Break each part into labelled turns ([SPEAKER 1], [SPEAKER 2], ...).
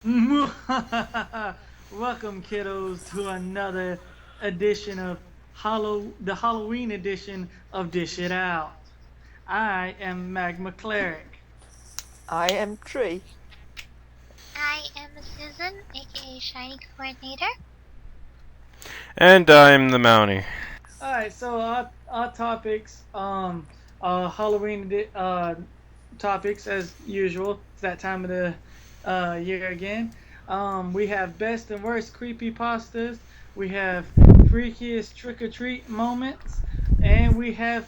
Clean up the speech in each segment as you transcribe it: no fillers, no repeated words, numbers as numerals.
[SPEAKER 1] Welcome, kiddos, to another edition of the Halloween edition of Dish It Out. I am Magma Cleric.
[SPEAKER 2] I am Tree.
[SPEAKER 3] I am Susan, aka Shiny Coordinator.
[SPEAKER 4] And I'm the Mountie.
[SPEAKER 1] All right, so our topics, Halloween topics as usual. It's that time of the year again. We have best and worst creepy pastas. We have freakiest trick or treat moments, and we have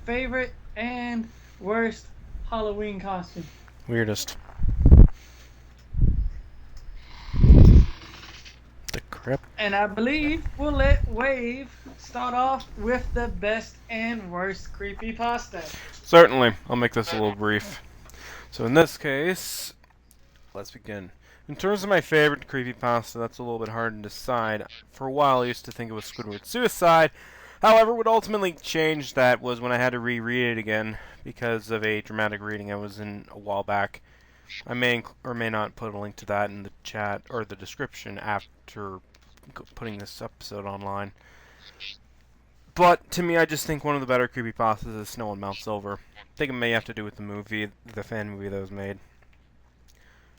[SPEAKER 1] favorite and worst Halloween costume.
[SPEAKER 4] Weirdest. The crypt.
[SPEAKER 1] And I believe we'll let Wave start off with the best and worst creepy pasta.
[SPEAKER 4] Certainly. I'll make this a little brief. So in this case, let's begin. In terms of my favorite creepypasta, that's a little bit hard to decide. For a while, I used to think it was Squidward Suicide. However, what ultimately changed that was when I had to reread it again because of a dramatic reading I was in a while back. I may or may not put a link to that in the chat or the description after putting this episode online. But to me, I just think one of the better creepypastas is Snow on Mount Silver. I think it may have to do with the movie, the fan movie that was made.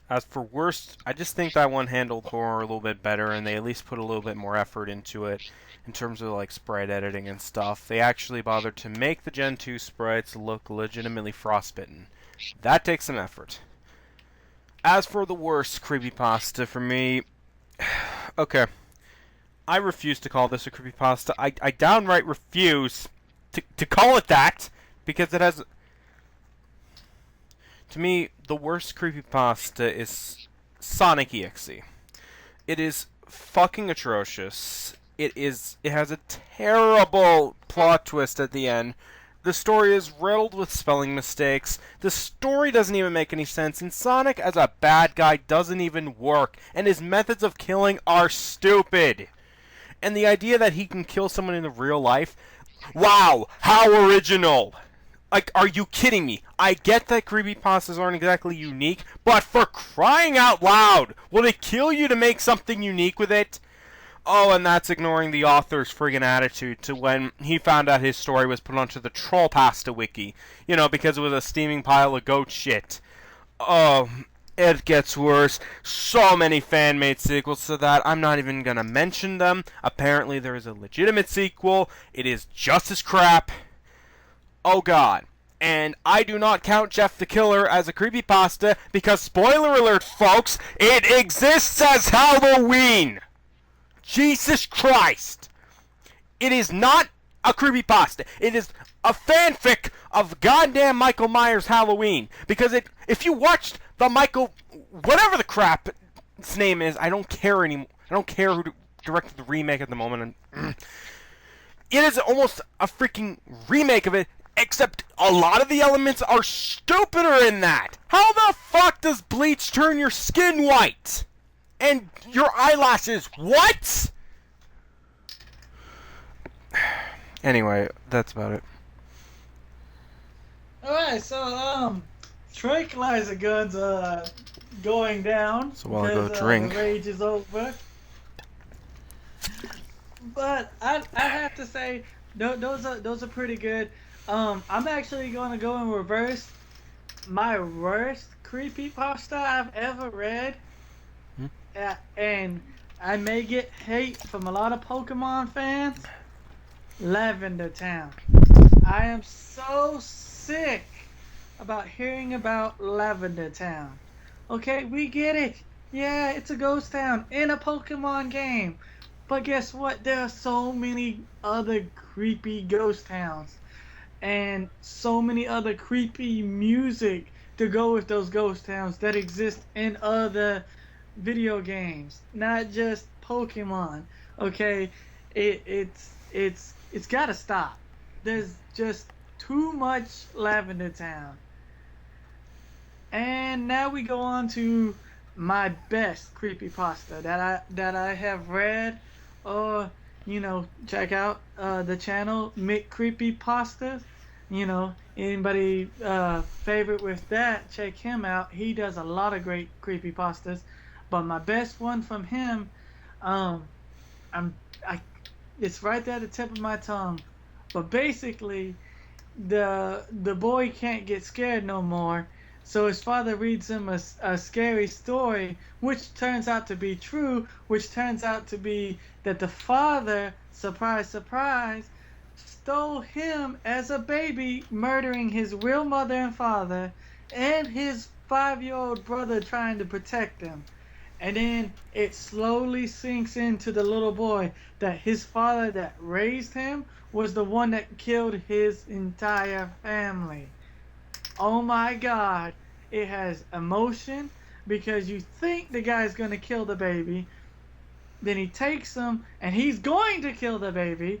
[SPEAKER 4] As for worst, I just think that one handled horror a little bit better, and they at least put a little bit more effort into it in terms of like sprite editing and stuff. They actually bothered to make the Gen 2 sprites look legitimately frostbitten. That takes some effort. As for the worst creepypasta for me, okay, I refuse to call this a creepypasta. I downright refuse to call it that because it has. To me, the worst creepypasta is Sonic EXE. It is fucking atrocious. It has a terrible plot twist at the end. The story is riddled with spelling mistakes. The story doesn't even make any sense, and Sonic as a bad guy doesn't even work, and his methods of killing are stupid. And the idea that he can kill someone in the real life, wow, how original! Like, are you kidding me? I get that creepypastas aren't exactly unique, but for crying out loud, will it kill you to make something unique with it? Oh, and that's ignoring the author's friggin' attitude to when he found out his story was put onto the Trollpasta wiki. You know, because it was a steaming pile of goat shit. Oh, it gets worse. So many fan-made sequels to that, I'm not even gonna mention them. Apparently there is a legitimate sequel. It is just as crap. Oh god. And I do not count Jeff the Killer as a creepypasta because, spoiler alert folks, it exists as Halloween! Jesus Christ! It is not a creepypasta. It is a fanfic of goddamn Michael Myers Halloween. Because if you watched the Michael, whatever the crap its name is, I don't care anymore. I don't care who directed the remake at the moment. It is almost a freaking remake of it, except a lot of the elements are stupider in that. How the fuck does bleach turn your skin white? And your eyelashes, what? Anyway, that's about it.
[SPEAKER 1] Alright, so tranquilizer guns going down.
[SPEAKER 4] So while I go
[SPEAKER 1] because,
[SPEAKER 4] drink.
[SPEAKER 1] The rage is over. But I have to say those are pretty good. I'm actually going to go in reverse. My worst creepypasta I've ever read, and I may get hate from a lot of Pokemon fans. Lavender Town. I am so sick about hearing about Lavender Town. Okay, we get it. Yeah, it's a ghost town in a Pokemon game. But guess what? There are so many other creepy ghost towns. And so many other creepy music to go with those ghost towns that exist in other video games. Not just Pokemon. Okay? It's gotta stop. There's just too much Lavender Town. And now we go on to my best creepypasta that I have read, or check out the channel Mick Creepypasta. Anybody favorite with that, check him out. He does a lot of great creepypastas. But my best one from him, um, I'm I it's right there at the tip of my tongue. But basically, the boy can't get scared no more, so his father reads him a scary story, which turns out to be true, which turns out to be that the father, surprise, surprise, stole him as a baby, murdering his real mother and father, and his 5-year-old brother trying to protect him. And then it slowly sinks into the little boy that his father that raised him was the one that killed his entire family. Oh my god. It has emotion because you think the guy's going to kill the baby. Then he takes him and he's going to kill the baby.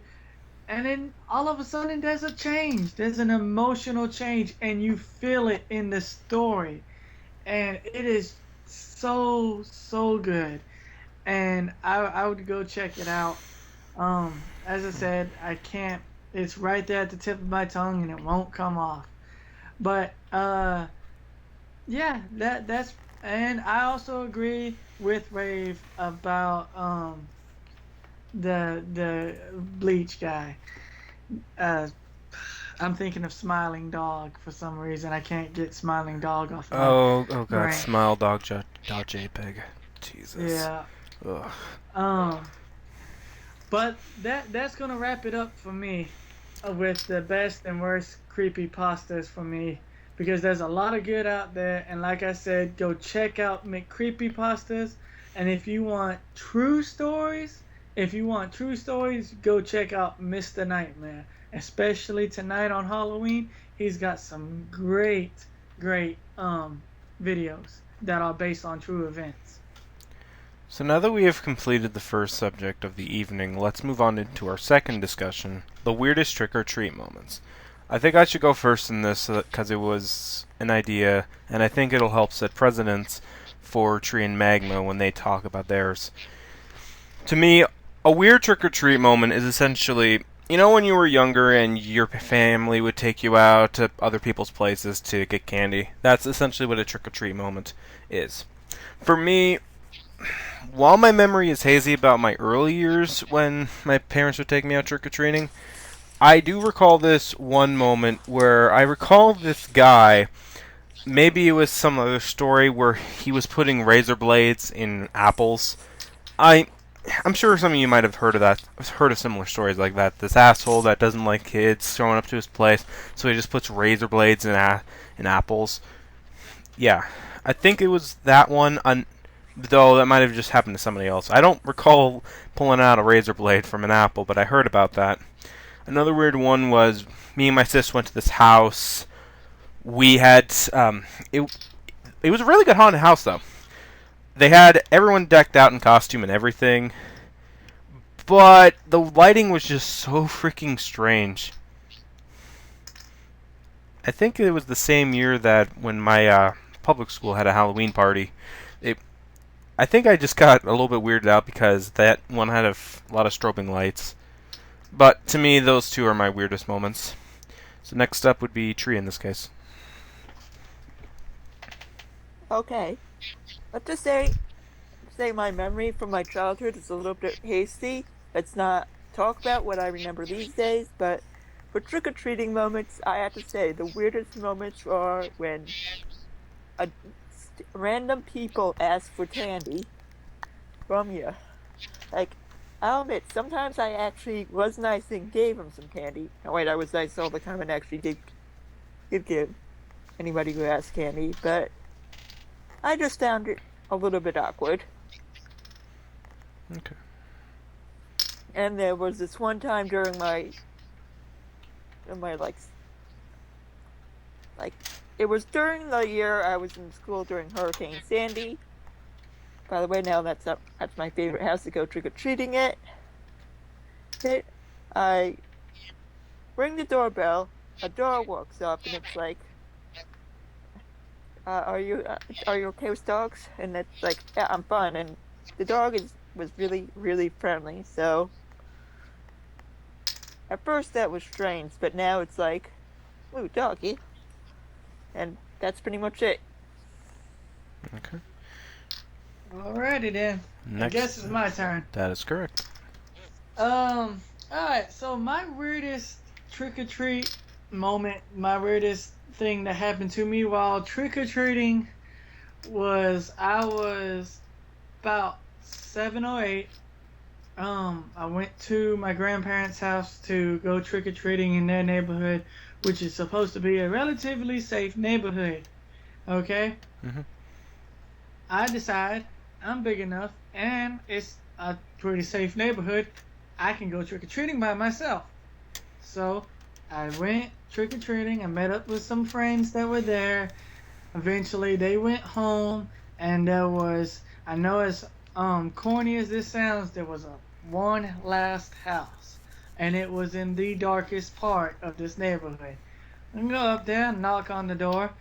[SPEAKER 1] And then all of a sudden there's a change. There's an emotional change and you feel it in the story. And it is so good. And I would go check it out. As I said, I can't. It's right there at the tip of my tongue, and it won't come off. But yeah, that's. And I also agree with Rave about the Bleach guy. Uh, I'm thinking of Smiling Dog for some reason. I can't get Smiling Dog off my
[SPEAKER 4] Oh god,
[SPEAKER 1] brain.
[SPEAKER 4] smile dog JPEG. Jesus.
[SPEAKER 1] Yeah.
[SPEAKER 4] Ugh.
[SPEAKER 1] But that's gonna wrap it up for me with the best and worst creepy pastas for me, because there's a lot of good out there, and like I said, go check out McCreepy pastas. And if you want true stories, go check out Mr. Nightmare. Especially tonight on Halloween, he's got some great videos that are based on true events.
[SPEAKER 4] So now that we have completed the first subject of the evening, let's move on into our second discussion, the weirdest trick-or-treat moments. I think I should go first in this because it was an idea, and I think it'll help set precedents for Tree and Magma when they talk about theirs. To me, a weird trick-or-treat moment is essentially, when you were younger and your family would take you out to other people's places to get candy? That's essentially what a trick-or-treat moment is. For me, while my memory is hazy about my early years when my parents would take me out trick-or-treating, I do recall this one moment where I recall this guy, maybe it was some other story where he was putting razor blades in apples. I'm sure some of you might have heard of similar stories like that. This asshole that doesn't like kids showing up to his place, so he just puts razor blades in apples. Yeah, I think it was that one. Though that might have just happened to somebody else. I don't recall pulling out a razor blade from an apple, but I heard about that. Another weird one was me and my sis went to this house. We had it was a really good haunted house though. They had everyone decked out in costume and everything, but the lighting was just so freaking strange. I think it was the same year that when my public school had a Halloween party. I think I just got a little bit weirded out because that one had a lot of strobing lights. But to me, those two are my weirdest moments. So next up would be Tree in this case.
[SPEAKER 2] Okay. Let's just say my memory from my childhood is a little bit hasty. Let's not talk about what I remember these days, but for trick-or-treating moments, I have to say the weirdest moments are when random people ask for candy from you. Like, I'll admit, sometimes I actually was nice and gave them some candy. No, wait, I was nice all the time and actually did give anybody who asked candy, but I just found it a little bit awkward.
[SPEAKER 4] Okay.
[SPEAKER 2] And there was this one time during my it was during the year I was in school during Hurricane Sandy. By the way, now that's my favorite house to go trick-or-treating at. I ring the doorbell, a dog walks up, and it's like, are you okay with dogs? And it's like, yeah, I'm fine. And the dog was really, really friendly, so at first that was strange, but now it's like, Ooh, doggy. And that's pretty much it.
[SPEAKER 4] Okay.
[SPEAKER 1] Alrighty then. I guess it's my turn.
[SPEAKER 4] That is correct.
[SPEAKER 1] Alright, so my weirdest trick or treat moment, my weirdest thing that happened to me while trick or treating was I was about 7 or 8. I went to my grandparents' house to go trick or treating in their neighborhood, which is supposed to be a relatively safe neighborhood. Okay?
[SPEAKER 4] Mhm.
[SPEAKER 1] I decide I'm big enough and it's a pretty safe neighborhood. I can go trick or treating by myself. So I went trick or treating. I met up with some friends that were there. Eventually, they went home, and there was, I know as corny as this sounds, there was a one last house, and it was in the darkest part of this neighborhood. I go up there, knock on the door,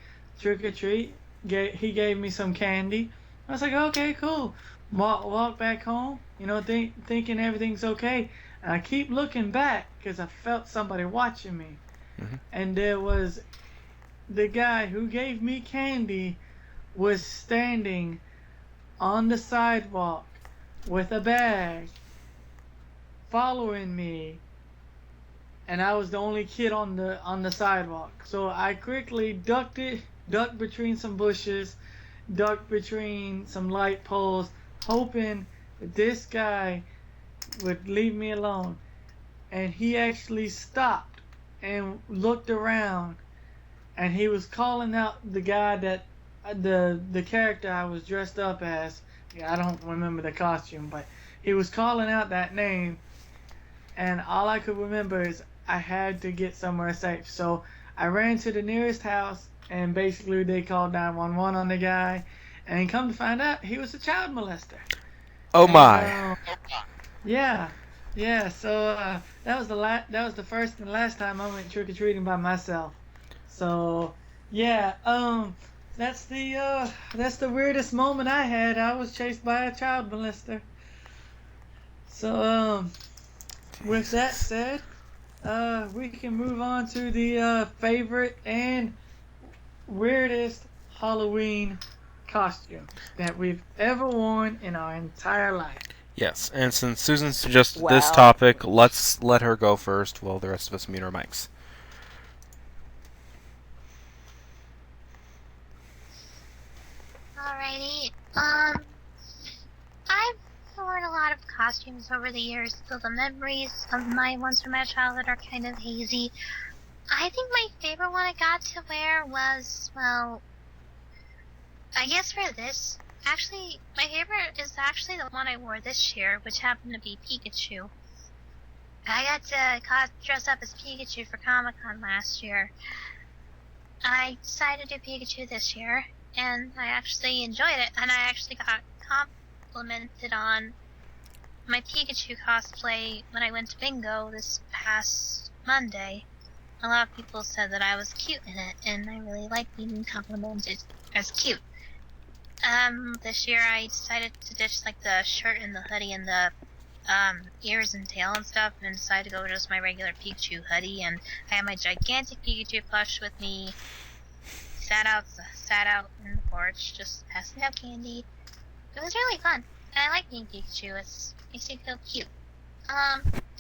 [SPEAKER 1] trick or treat. He gave me some candy. I was like, okay, cool. Walk back home, thinking everything's okay. And I keep looking back because I felt somebody watching me.
[SPEAKER 4] Mhm.
[SPEAKER 1] And there was the guy who gave me candy was standing on the sidewalk with a bag following me, and I was the only kid on the sidewalk. So I quickly ducked between some bushes, ducked between some light poles, hoping that this guy would leave me alone. And he actually stopped and looked around, and he was calling out the guy that the character I was dressed up as. Yeah, I don't remember the costume, but he was calling out that name, and all I could remember is I had to get somewhere safe. So I ran to the nearest house, and basically they called 911 on the guy, and come to find out he was a child molester.
[SPEAKER 4] Oh
[SPEAKER 1] And
[SPEAKER 4] my.
[SPEAKER 1] yeah, yeah. So that was the first and last time I went trick or treating by myself. So yeah, that's the weirdest moment I had. I was chased by a child molester. So with that
[SPEAKER 4] Jesus.
[SPEAKER 1] said, we can move on to the favorite and weirdest Halloween costume that we've ever worn in our entire life.
[SPEAKER 4] Yes, and since Susan suggested this
[SPEAKER 2] Wow.
[SPEAKER 4] topic, let's let her go first while the rest of us mute our mics.
[SPEAKER 3] Alrighty. I've worn a lot of costumes over the years, so the memories of my ones from my childhood are kind of hazy. I think my favorite one I got to wear was, well, I guess for this, actually, my favorite is actually the one I wore this year, which happened to be Pikachu. I got to dress up as Pikachu for Comic-Con last year. I decided to do Pikachu this year, and I actually enjoyed it, and I actually got complimented on my Pikachu cosplay when I went to Bingo this past Monday. A lot of people said that I was cute in it, and I really like being complimented as cute. This year I decided to ditch like the shirt and the hoodie and the ears and tail and stuff, and decided to go with just my regular Pikachu hoodie. And I had my gigantic Pikachu plush with me. Sat out in the porch, just passing out candy. It was really fun, and I like being Pikachu. It makes me feel cute.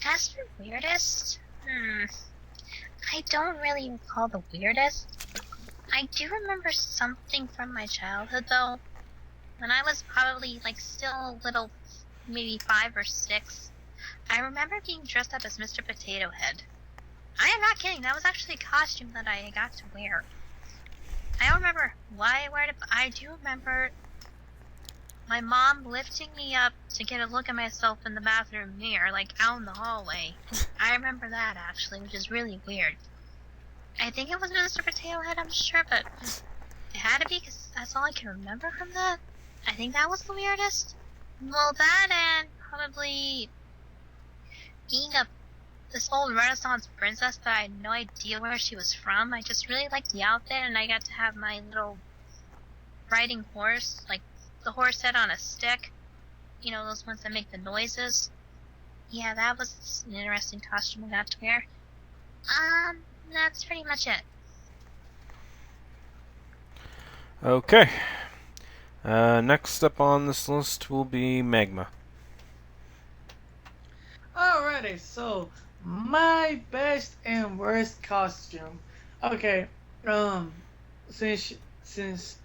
[SPEAKER 3] As for weirdest, I don't really recall the weirdest. I do remember something from my childhood though. When I was probably like still little, maybe 5 or 6, I remember being dressed up as Mr. Potato Head. I am not kidding, that was actually a costume that I got to wear. I don't remember why I wore it, but I do remember my mom lifting me up to get a look at myself in the bathroom mirror, like out in the hallway. I remember that actually, which is really weird. I think it was Mr. Potato Head, I'm sure, but it had to be because that's all I can remember from that. I think that was the weirdest. Well, that and probably being this old Renaissance princess that I had no idea where she was from. I just really liked the outfit, and I got to have my little riding horse, like the horse head on a stick. You know, those ones that make the noises. Yeah, that was an interesting costume I got to wear. That's pretty much it.
[SPEAKER 4] Okay. Next up on this list will be Magma.
[SPEAKER 1] Alrighty, so my best and worst costume. Okay, um, since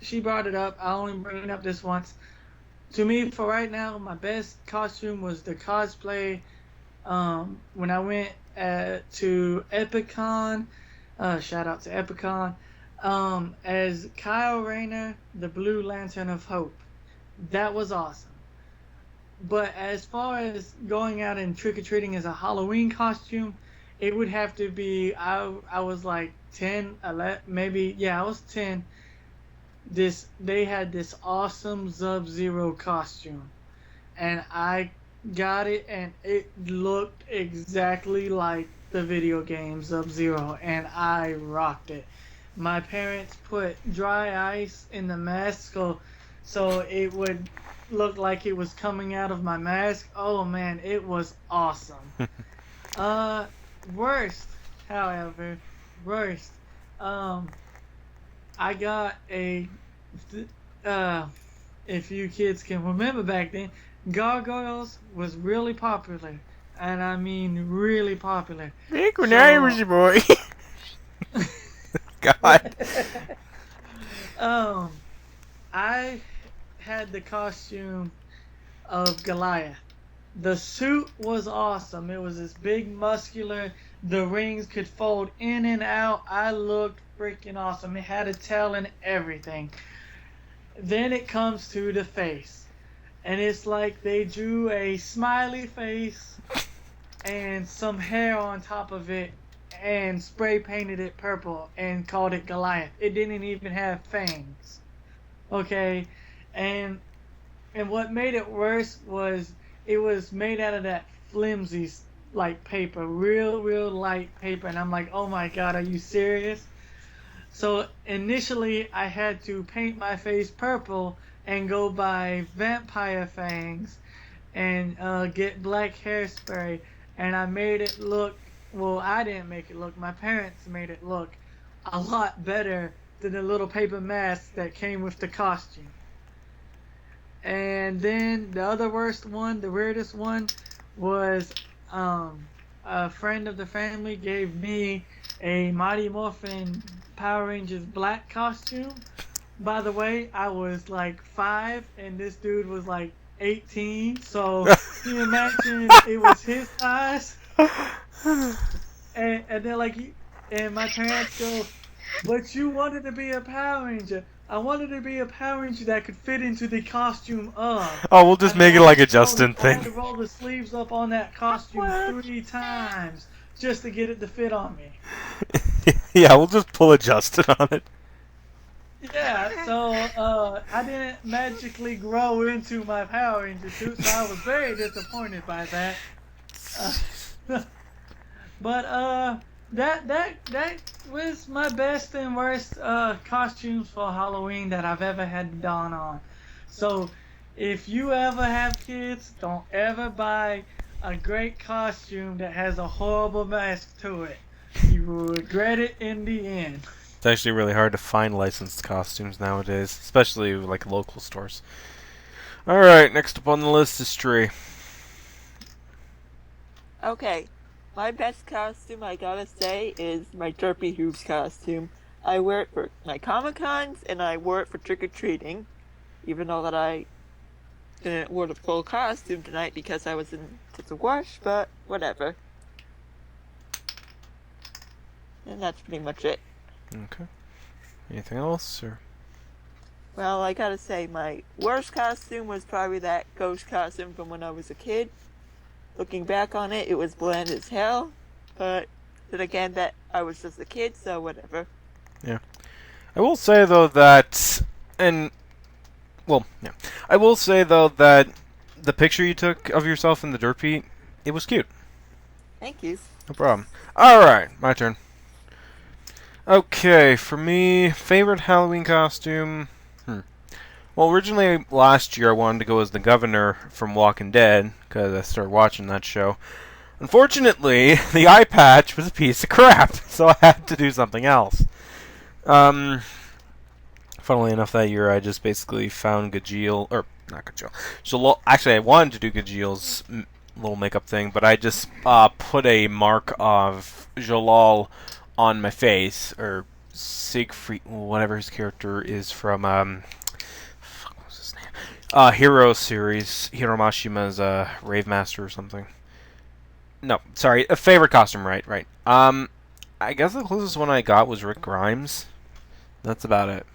[SPEAKER 1] she brought it up, I only bring it up this once. To me, for right now, my best costume was the cosplay. When I went to Epicon, shout out to Epicon, as Kyle Rayner, the Blue Lantern of Hope. That was awesome. But as far as going out and trick or treating as a Halloween costume, it would have to be I was like 10, 11, maybe yeah, I was 10. They had this awesome Sub-Zero costume, and I got it, and it looked exactly like the video game Sub-Zero, and I rocked it. My parents put dry ice in the mask so it would look like it was coming out of my mask. Oh man, it was awesome. Worst, however, worst. I got if you kids can remember back then, gargoyles was really popular, and I mean really popular.
[SPEAKER 4] Back when I was a boy. God.
[SPEAKER 1] I had the costume of Goliath. The suit was awesome. It was this big, muscular. The rings could fold in and out. I looked freaking awesome. It had a tail and everything. Then it comes to the face. And it's like they drew a smiley face and some hair on top of it and spray painted it purple and called it Goliath. It didn't even have fangs. Okay? And what made it worse was it was made out of that flimsy like paper, real light paper, and I'm like, oh my god, are you serious? So initially I had to paint my face purple and go buy vampire fangs and get black hairspray, and I made it look, well, I didn't make it look, my parents made it look a lot better than the little paper mask that came with the costume. And then the other worst one, the weirdest one, was a friend of the family gave me a Mighty Morphin Power Rangers black costume. By the way, I was like 5 and this dude was like 18, so can you imagine it was his size? And they're like, and my parents go, but you wanted to be a Power Ranger. I wanted to be a Power Ranger that could fit into the costume of.
[SPEAKER 4] Oh, we'll just make it like a Justin
[SPEAKER 1] I had to
[SPEAKER 4] thing.
[SPEAKER 1] roll the sleeves up on that costume 3 times just to get it to fit on me.
[SPEAKER 4] Yeah, we'll just pull a Justin on it.
[SPEAKER 1] Yeah, so I didn't magically grow into my Power Ranger suit, so I was very disappointed by that. But that was my best and worst costumes for Halloween that I've ever had done on. So if you ever have kids, don't ever buy a great costume that has a horrible mask to it. You will regret it in the end.
[SPEAKER 4] It's actually really hard to find licensed costumes nowadays, especially like local stores. Alright, next up on the list is Tree.
[SPEAKER 2] Okay, my best costume, I gotta say, is my Derpy Hooves costume. I wear it for my Comic-Cons, and I wore it for trick-or-treating, even though that I didn't wear the full costume tonight because I was in the wash, but whatever. And that's pretty much it.
[SPEAKER 4] Okay. Anything else, or?
[SPEAKER 2] Well, I gotta say, my worst costume was probably that ghost costume from when I was a kid. Looking back on it, it was bland as hell, but then again, that I was just a kid, so whatever.
[SPEAKER 4] Yeah. I will say, though, that... I will say, though, that the picture you took of yourself in the Derpy, it was cute.
[SPEAKER 2] Thank you.
[SPEAKER 4] No problem. Alright, my turn. Okay, for me, favorite Halloween costume... Well, originally last year I wanted to go as the governor from Walking Dead, because I started watching that show. Unfortunately, the eye patch was a piece of crap, so I had to do something else. For Funnily enough, that year I just basically found Gajeel, or not Gajeel. So actually, I wanted to do Gajeel's little makeup thing, but I just put a mark of Jalal on my face, or Siegfried, whatever his character is from fuck, what was his name? Hero series, Hiro Mashima's Rave Master or something. No, sorry, a favorite costume, right. I guess the closest one I got was Rick Grimes. That's about it.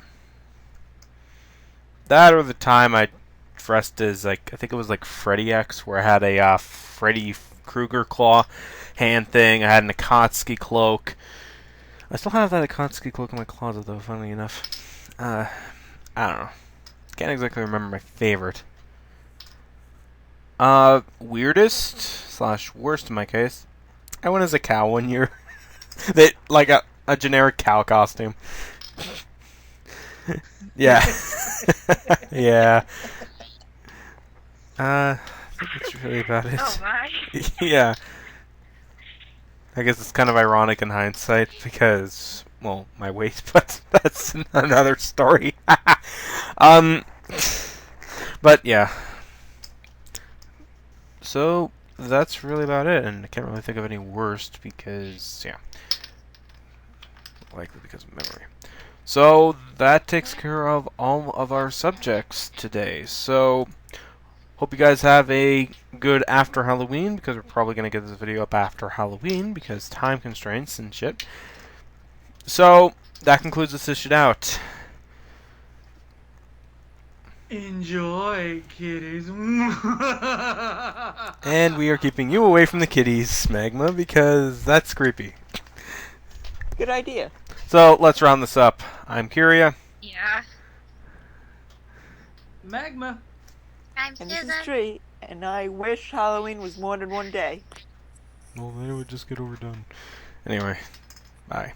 [SPEAKER 4] That or the time I dressed as, like, I think it was like Freddy X, where I had a Freddy Krueger claw hand thing. I had an Akatsuki cloak. I still have that Akatsuki cloak in my closet, though, funnily enough. I don't know. Can't exactly remember my favorite. Weirdest / worst in my case. I went as a cow one year. That, like a generic cow costume. Yeah. Yeah. I think that's really about it.
[SPEAKER 2] Oh my!
[SPEAKER 4] Yeah. I guess it's kind of ironic in hindsight because, well, my weight, but that's another story. But yeah. So that's really about it, and I can't really think of any worst because, yeah, likely because of memory. So that takes care of all of our subjects today. So hope you guys have a good after Halloween, because we're probably going to get this video up after Halloween because time constraints and shit. So that concludes this issue out.
[SPEAKER 1] Enjoy, kiddies.
[SPEAKER 4] And we are keeping you away from the kitties, Magma, because that's creepy.
[SPEAKER 2] Good idea.
[SPEAKER 4] So let's round this up. I'm Kyria.
[SPEAKER 3] Yeah.
[SPEAKER 1] Magma.
[SPEAKER 3] I'm
[SPEAKER 2] And this
[SPEAKER 3] Susan.
[SPEAKER 2] is Tree, and I wish Halloween was more than one day.
[SPEAKER 4] Well, then it would just get overdone. Anyway, bye.